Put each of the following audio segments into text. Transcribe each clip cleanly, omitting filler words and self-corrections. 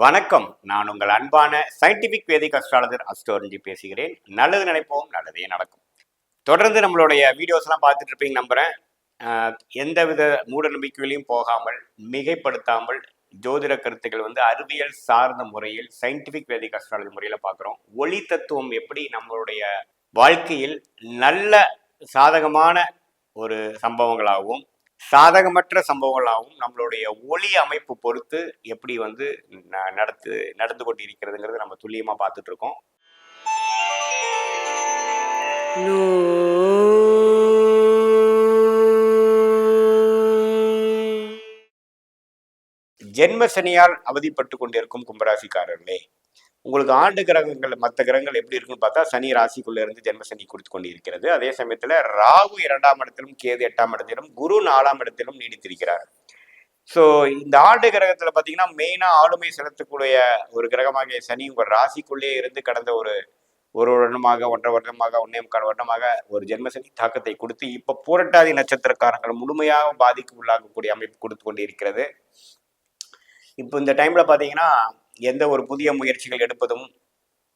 வணக்கம். நான் உங்கள் அன்பான சயின்டிபிக் வேதிக் அஸ்ட்ராலஜர் அஸ்ட்ரோலஜி பேசுகிறேன். நல்லது நினைப்போம், நல்லதே நடக்கும். தொடர்ந்து நம்மளுடைய வீடியோஸ்லாம் பார்த்துட்டு இருப்பீங்க நம்புகிறேன். எந்தவித மூட நம்பிக்கைகளையும் போகாமல், மிகைப்படுத்தாமல் ஜோதிட கருத்துக்கள் அறிவியல் சார்ந்த முறையில் சயின்டிபிக் வேதிக் அஸ்ட்ராலஜி முறையில் பார்க்குறோம். ஒளி தத்துவம் எப்படி நம்மளுடைய வாழ்க்கையில் நல்ல சாதகமான ஒரு சம்பவங்களாகவும் சாதகமற்ற சம்பவங்களாகவும் நம்மளுடைய ஒளி அமைப்பு பொறுத்து எப்படி நடந்து கொண்டு இருக்கிறதுங்கிறது நம்ம துல்லியமா பார்த்துட்டு இருக்கோம். ஜென்ம சனியால் அவதிப்பட்டு கொண்டிருக்கும் கும்பராசிக்காரர்களே, உங்களுக்கு ஆண்டு கிரகங்கள் மற்ற கிரகங்கள் எப்படி இருக்குன்னு பார்த்தா சனி ராசிக்குள்ள இருந்து ஜென்ம சனி கொடுத்து கொண்டு இருக்கிறது. அதே சமயத்துல ராகு 2ஆம் இடத்திலும் கேது 8ஆம் இடத்திலும் குரு 4ஆம் இடத்திலும் நீடித்திருக்கிறார். ஸோ இந்த ஆண்டு கிரகத்துல பாத்தீங்கன்னா மெயினா ஆளுமை செலுத்தக்கூடிய ஒரு கிரகமாக சனி உங்கள் ராசிக்குள்ளே இருந்து கடந்த ஒரு வருடமாக 1.5 வருடமாக 1.25 வருடமாக ஒரு ஜென்மசனி தாக்கத்தை கொடுத்து இப்ப பூரட்டாதி நட்சத்திரக்காரங்கள் முழுமையாக பாதிக்கு உள்ளாகக்கூடிய அமைப்பு கொடுத்து கொண்டு இருக்கிறது. இப்போ இந்த டைம்ல பாத்தீங்கன்னா எந்த ஒரு புதிய முயற்சிகள் எடுப்பதும்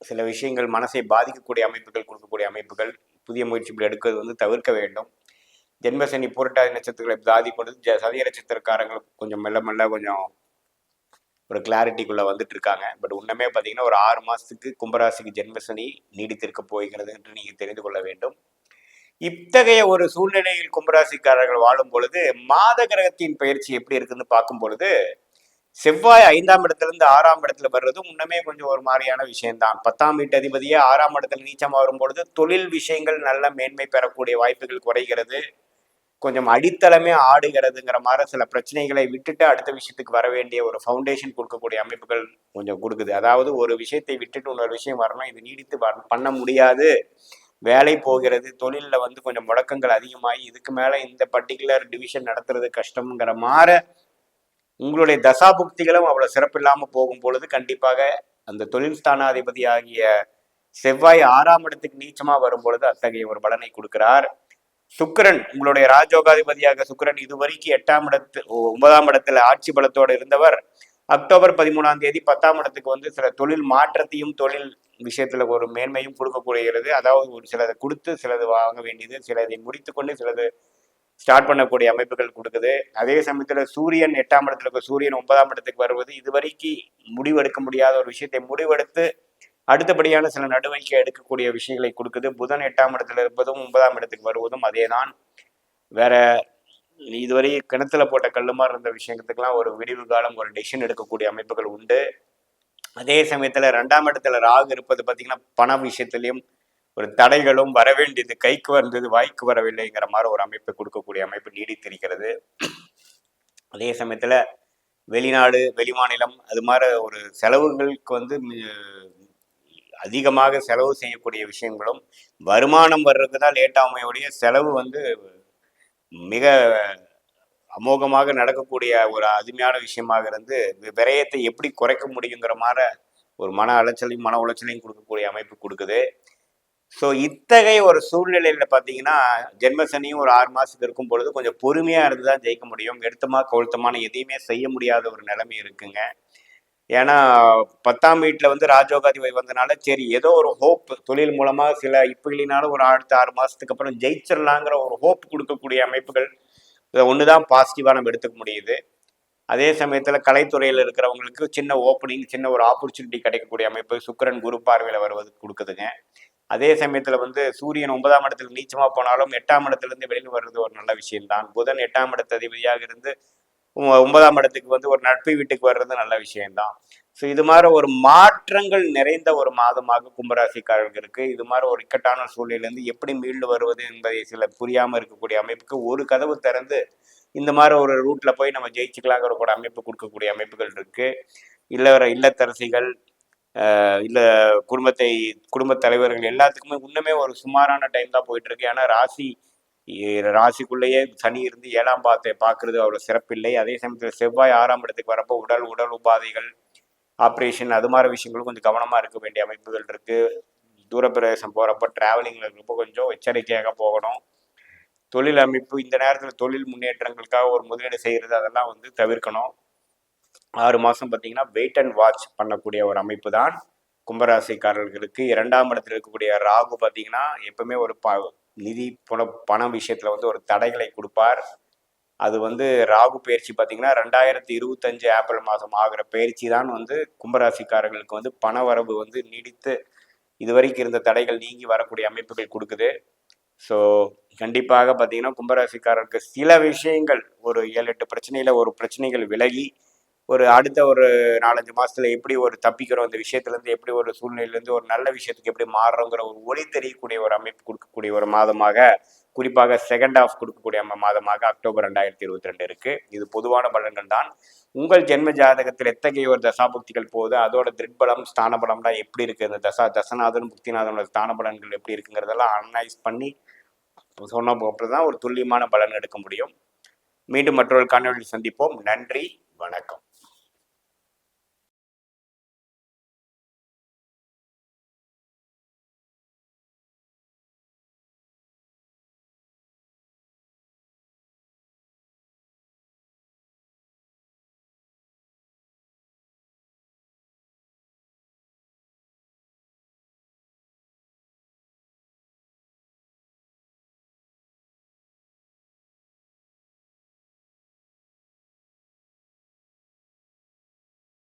சில விஷயங்கள் மனசை பாதிக்கக்கூடிய அமைப்புகள் கொடுக்கக்கூடிய அமைப்புகள் புதிய முயற்சிகள் எடுக்கிறது தவிர்க்க வேண்டும். ஜென்மசனி பூரட்டாதி நட்சத்திரங்களை பாதிக்கொண்டு சதய நட்சத்திரக்காரங்கள் கொஞ்சம் மெல்ல மெல்ல கொஞ்சம் ஒரு கிளாரிட்டிக்குள்ள வந்துட்டு இருக்காங்க. பட் உண்மையே பார்த்தீங்கன்னா ஒரு 6 மாசத்துக்கு கும்பராசிக்கு ஜென்மசனி நீடித்திருக்க போகிறது என்று நீங்க தெரிந்து கொள்ள வேண்டும். இத்தகைய ஒரு சூழ்நிலையில் கும்பராசிக்காரர்கள் வாழும் பொழுது மாத கிரகத்தின் பயிற்சி எப்படி இருக்குன்னு பார்க்கும் பொழுது செவ்வாய் 5ஆம் இடத்திலிருந்து 6ஆம் இடத்துல வர்றது முன்னமே கொஞ்சம் ஒரு மாதிரியான விஷயம்தான். 10ஆம் வீட்டு அதிபதியே 6ஆம் இடத்துல நீச்சம் வரும் பொழுது தொழில் விஷயங்கள் நல்ல மேன்மை பெறக்கூடிய வாய்ப்புகள் குறைகிறது. கொஞ்சம் அடித்தளமே ஆடுகிறதுங்கிற மாதிரி சில பிரச்சனைகளை விட்டுட்டு அடுத்த விஷயத்துக்கு வர வேண்டிய ஒரு ஃபவுண்டேஷன் கொடுக்கக்கூடிய அமைப்புகள் கொஞ்சம் கொடுக்குது. அதாவது ஒரு விஷயத்தை விட்டுட்டு இன்னொரு விஷயம் வரணும், இது நீடித்து பண்ண முடியாது, வேலை போகிறது, தொழிலில் கொஞ்சம் முடக்கங்கள் அதிகமாகி இதுக்கு மேலே இந்த பர்டிகுலர் டிவிஷன் நடத்துறது கஷ்டம்ங்கிற மாதிரி உங்களுடைய தசாபுக்திகளும் அவ்வளோ சிறப்பில்லாமல் போகும் பொழுது கண்டிப்பாக அந்த தொழில் ஸ்தானாதிபதி ஆகிய செவ்வாய் 6ஆம் இடத்துக்கு நீச்சமாக வரும் பொழுது அத்தகைய ஒரு பலனை கொடுக்கிறார். சுக்கிரன் உங்களுடைய ராஜோகாதிபதியாக சுக்கிரன் இதுவரைக்கும் 9ஆம் இடத்துல ஆட்சி பலத்தோடு இருந்தவர் அக்டோபர் 13ஆம் தேதி 10ஆம் இடத்துக்கு சில தொழில் மாற்றத்தையும் தொழில் விஷயத்துல ஒரு மேன்மையும் கொடுக்கக்கூடியது. அதாவது ஒரு சிலதை கொடுத்து சிலது வாங்க வேண்டியது, சிலதை முடித்து கொண்டு சிலது ஸ்டார்ட் பண்ணக்கூடிய அமைப்புகள் கொடுக்குது. அதே சமயத்துல சூரியன் 8ஆம் இடத்துல இருக்க சூரியன் 9ஆம் இடத்துக்கு வருவது இதுவரைக்கும் முடிவெடுக்க முடியாத ஒரு விஷயத்தை முடிவெடுத்து அடுத்தபடியான சில நடவடிக்கை எடுக்கக்கூடிய விஷயங்களை கொடுக்குது. புதன் 8ஆம் இடத்துல இருப்பதும் 9ஆம் இடத்துக்கு வருவதும் அதே தான். வேற இதுவரை கிணத்துல போட்ட கல்லுமாறு இருந்த விஷயத்துக்கெல்லாம் ஒரு விடிவு காலம், ஒரு டெசிஷன் எடுக்கக்கூடிய அமைப்புகள் உண்டு. அதே சமயத்துல 2ஆம் இடத்துல ராகு இருப்பது பார்த்தீங்கன்னா பண விஷயத்திலையும் ஒரு தடைகளும் வர வேண்டியது கைக்கு வந்தது வாய்க்கு வரவில்லைங்கிற மாதிரி ஒரு அமைப்பை கொடுக்கக்கூடிய அமைப்பு நீடித்திருக்கிறது. அதே சமயத்துல வெளிநாடு வெளிமாநிலம் அது மாதிரி ஒரு செலவுகளுக்கு அதிகமாக செலவு செய்யக்கூடிய விஷயங்களும் வருமானம் வர்றதுக்கு தான் லேட்டாமையுடைய செலவு மிக அமோகமாக நடக்கக்கூடிய ஒரு அருமையான விஷயமாக இருந்து விரயத்தை எப்படி குறைக்க முடியுங்கிற மாதிரி ஒரு மன அலைச்சலையும் மன உளைச்சலையும் கொடுக்கக்கூடிய அமைப்பு கொடுக்குது. ஸோ இத்தகைய ஒரு சூழ்நிலையில் பார்த்தீங்கன்னா ஜென்மசனியும் ஒரு 6 மாதத்துக்கு இருக்கும் பொழுது கொஞ்சம் பொறுமையாக இருந்து தான் ஜெயிக்க முடியும். எடுத்தமா கொழுத்தமான எதையுமே செய்ய முடியாத ஒரு நிலைமை இருக்குங்க. ஏன்னா 10ஆம் வீட்டில் ராஜோகாதிபதி வந்தனால சரி ஏதோ ஒரு ஹோப் தொழில் மூலமாக சில இப்போ இல்லைனாலும் ஒரு அடுத்த 6 மாதத்துக்கு அப்புறம் ஜெயிச்சிடலாங்கிற ஒரு ஹோப் கொடுக்கக்கூடிய அமைப்புகள் இதை ஒன்று தான் பாசிட்டிவாக நம்ம எடுத்துக்க முடியுது. அதே சமயத்தில் கலைத்துறையில் இருக்கிறவங்களுக்கு சின்ன ஓப்பனிங் சின்ன ஒரு ஆப்பர்ச்சுனிட்டி கிடைக்கக்கூடிய அமைப்பு சுக்கிரன் குரு பார்வையில் வருவது கொடுக்குதுங்க. அதே சமயத்தில் சூரியன் 9ஆம் இடத்துல நீச்சமாக போனாலும் 8ஆம் இடத்துலேருந்து வெளியில் வர்றது ஒரு நல்ல விஷயம்தான். புதன் 8ஆம் இடத்து அதிபதியாக இருந்து 9ஆம் இடத்துக்கு ஒரு நட்பு வீட்டுக்கு வர்றது நல்ல விஷயம்தான். ஸோ இது மாதிரி ஒரு மாற்றங்கள் நிறைந்த ஒரு மாதமாக கும்பராசிக்காரர்களுக்கு இது மாதிரி ஒரு இக்கட்டான சூழ்நிலையிலேருந்து எப்படி மீண்டு வருவது என்பதை சில புரியாமல் இருக்கக்கூடிய அமைப்புக்கு ஒரு கதவு திறந்து இந்த மாதிரி ஒரு ரூட்ல போய் நம்ம ஜெயிச்சுக்கலாங்கிற கூட அமைப்பு கொடுக்கக்கூடிய அமைப்புகள் இருக்கு. இல்லத்தரசிகள் இல்லை குடும்ப தலைவர்கள் எல்லாத்துக்குமே இன்னுமே ஒரு சுமாரான டைம் தான் போயிட்டு இருக்கு. ஏன்னா ராசிக்குள்ளேயே சனி இருந்து 7ஆம் பாவத்தை பார்க்கறது அவ்வளோ சிறப்பில்லை. அதே சமயத்தில் செவ்வாய் 6ஆம் இடத்துக்கு வரப்போ உடல் உபாதைகள் ஆப்ரேஷன் அது மாதிரி விஷயங்களும் கொஞ்சம் கவனமாக இருக்க வேண்டிய அமைப்புகள் இருக்கு. தூரப்பிரதேசம் போகிறப்ப டிராவலிங்கில் இருக்கிறப்போ கொஞ்சம் எச்சரிக்கையாக போகணும். தொழில் அமைப்பு இந்த நேரத்தில் தொழில் முன்னேற்றங்களுக்காக ஒரு முதலீடு செய்கிறது அதெல்லாம் வந்து தவிர்க்கணும். 6 மாதம் பார்த்தீங்கன்னா வெயிட் அண்ட் வாட்ச் பண்ணக்கூடிய ஒரு அமைப்பு தான் கும்பராசிக்காரர்களுக்கு. 2ஆம் இடத்தில் இருக்கக்கூடிய ராகு பார்த்தீங்கன்னா எப்பவுமே ஒரு நிதி பண விஷயத்தில் வந்து ஒரு தடைகளை கொடுப்பார். அது வந்து ராகு பயிற்சி பார்த்தீங்கன்னா 2025 ஏப்ரல் மாதம் ஆகிற பயிற்சி தான் வந்து கும்பராசிக்காரர்களுக்கு வந்து பண வரவு வந்து நீடித்து இதுவரைக்கும் இருந்த தடைகள் நீங்கி வரக்கூடிய அமைப்புகள் கொடுக்குது. ஸோ கண்டிப்பாக பார்த்தீங்கன்னா கும்பராசிக்காரருக்கு சில விஷயங்கள் ஒரு 7-8 பிரச்சனையில் ஒரு பிரச்சனைகள் விலகி அடுத்த ஒரு 4-5 மாதத்துல எப்படி ஒரு தப்பிக்கிறோம் இந்த விஷயத்துலேருந்து, எப்படி ஒரு சூழ்நிலையிலேருந்து ஒரு நல்ல விஷயத்துக்கு எப்படி மாறுறோங்கிற ஒரு ஒளி தெரியக்கூடிய ஒரு அமைப்பு கொடுக்கக்கூடிய ஒரு மாதமாக, குறிப்பாக செகண்ட் ஹாஃப் கொடுக்கக்கூடிய மாதமாக அக்டோபர் 2022 இருக்கு. இது பொதுவான பலன்கள் தான். உங்கள் ஜென்ம ஜாதகத்தில் எத்தகைய ஒரு தசாபுக்திகள் போகுது, அதோட திருட்பலம் ஸ்தான பலம்லாம் எப்படி இருக்கு, இந்த தசநாதன் புக்திநாதனோட ஸ்தான பலன்கள் எப்படி இருக்குங்கிறதெல்லாம் அனலைஸ் பண்ணி சொன்ன தான் ஒரு துல்லியமான பலன் எடுக்க முடியும். மீண்டும் மற்றொரு காணொலியில் சந்திப்போம். நன்றி, வணக்கம்.